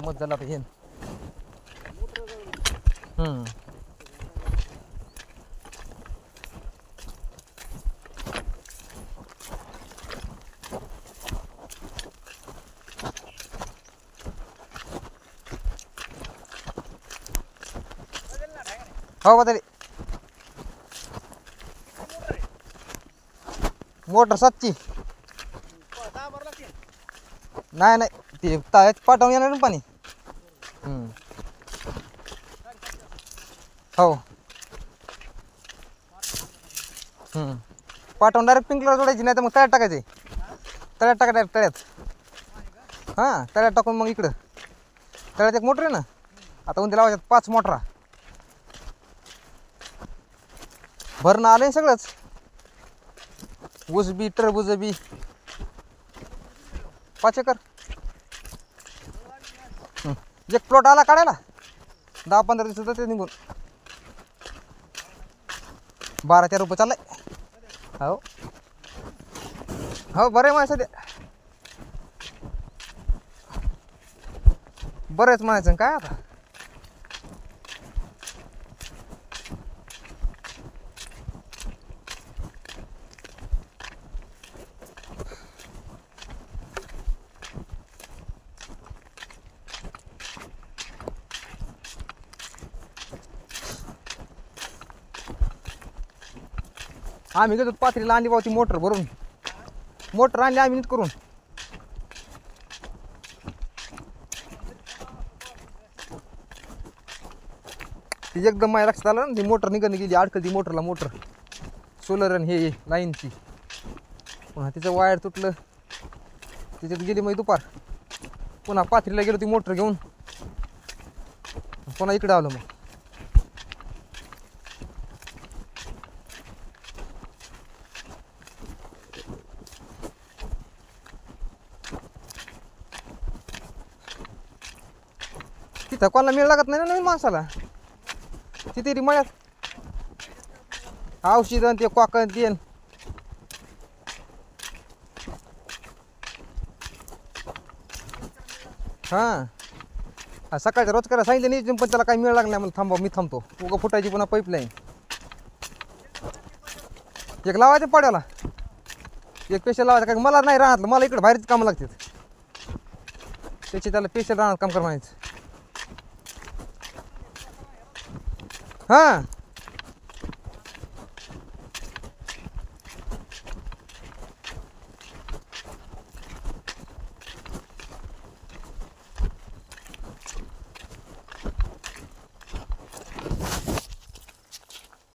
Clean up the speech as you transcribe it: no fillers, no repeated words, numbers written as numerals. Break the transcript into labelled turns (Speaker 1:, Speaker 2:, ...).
Speaker 1: मग झाला आता हे हो बदली मोटर 7ची नाही नाही ते तायात पाठवून येणार ना पाणी हो पाठवून डायरेक्ट पिंकलर जोडायची नाही तर मग तळ्यात टाकायचे तळ्यात टाका डायरेक्ट तळ्यात हां तळ्यात टाकून मग इकडं तळ्यात एक मोटर आहे ना आता उद्या लावायच्यात 5 मोटरा भरणं आलं सगळंच ऊस बी टरबूज बी 5 एकर एक प्लॉट आला काढायला 10-15 दिवस होतं ते निघून 12-13 रुपये चाललंय हो हो बरं आहे माझं सध्या बरंच म्हणायचं काय आता आम्ही गेलो पाथरीला आणली बाबा ती मोटर भरून मोटर आणली आम्ही नीट करून ती एकदम माझ्या लक्षात आलं ना ती मोटर निघून गेली अडकल ती मोटरला मोटर सोलर आणि हे लाईनची पुन्हा तिचं वायर तुटलं त्याच्यात गेली मग दुपार पुन्हा पाथरीला गेलो ती मोटर घेऊन पुन्हा इकडे आलो मग तिथं कोणाला मिळ लागत नाही ना नवीन माणसाला तिथे मळ्यात औषध ते कॉकन तेन हां सकाळच्या रोज करा सांगितलं नाही पण त्याला काही मिळ लागला नाही मला थांबा मी थांबतो उगा फुटायची पुन्हा पाईपलाईन एक लावायचं पाड्याला एक पेशल लावायचं काय मला नाही राहत मला इकडे बाहेरच कामं लागतात त्याची त्याला पेशल राहणार काम कर म्हणायचं हां